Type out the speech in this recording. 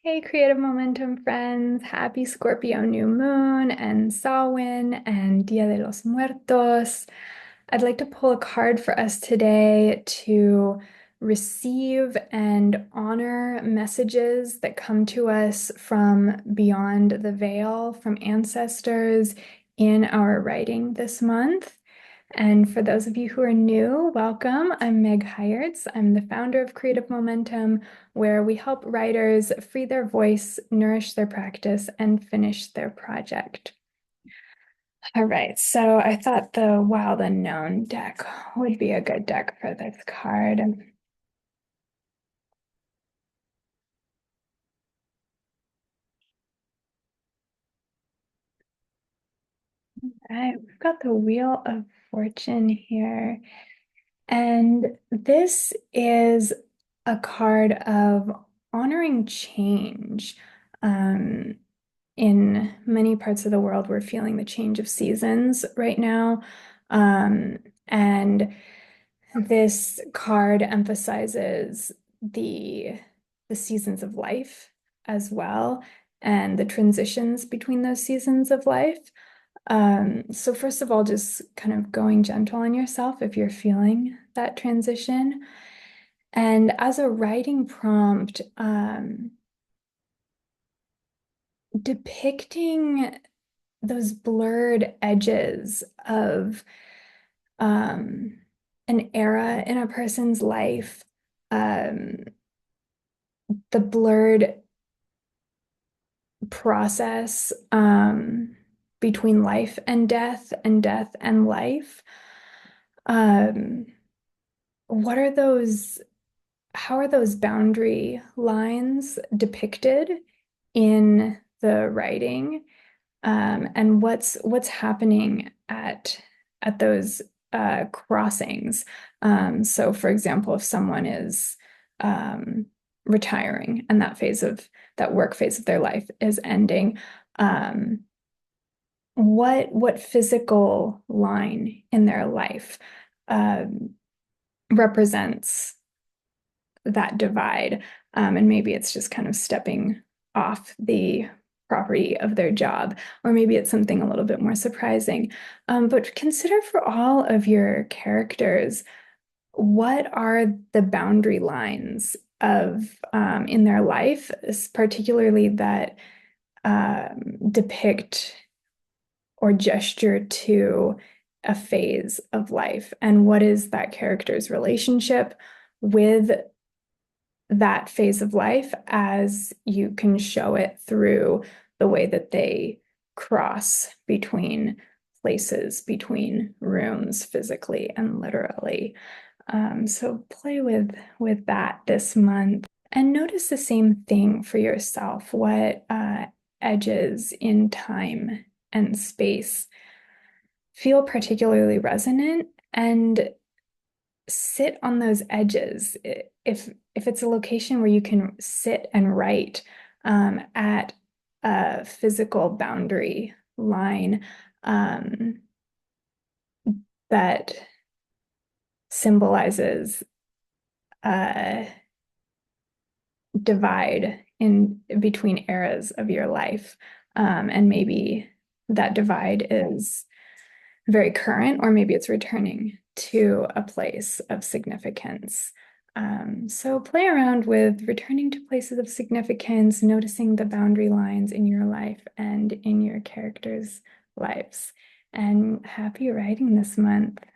Hey, Creative Momentum friends. Happy Scorpio new moon and Samhain and Dia de los Muertos. I'd like to pull a card for us today to receive and honor messages that come to us from beyond the veil, from ancestors in our writing this month. And for those of you who are new, welcome. I'm Meg Hyertz. I'm the founder of Creative Momentum, where we help writers free their voice, nourish their practice, and finish their project. All right, so I thought the Wild Unknown deck would be a good deck for this card. All right, we've got the Wheel of Fortune here. And this is a card of honoring change. Um, in many parts of the world, we're feeling the change of seasons right now. Um, and this card emphasizes the the seasons of life as well, and the transitions between those seasons of life. So first of all, just kind of going gentle on yourself if you're feeling that transition. And as a writing prompt, depicting those blurred edges of um, an era in a person's life, um, the blurred process between life and death and life. Um, what are those, how are those boundary lines depicted in the writing? And what's happening at those crossings? So, for example, if someone is um, retiring and that work phase of their life is ending, um, what physical line in their life um, represents that divide? And maybe it's just kind of stepping off the property of their job, or maybe it's something a little bit more surprising. But consider for all of your characters, what are the boundary lines of in their life, particularly that depict or gesture to a phase of life, and what is that character's relationship with that phase of life as you can show it through the way that they cross between places, between rooms, physically and literally. So play with that this month and notice the same thing for yourself. What edges in time and space feel particularly resonant, and sit on those edges. If it's a location where you can sit and write at a physical boundary line um, that symbolizes a divide in between eras of your life, and maybe that divide is very current, or maybe it's returning to a place of significance. So play around with returning to places of significance, noticing the boundary lines in your life and in your characters' lives. And happy writing this month.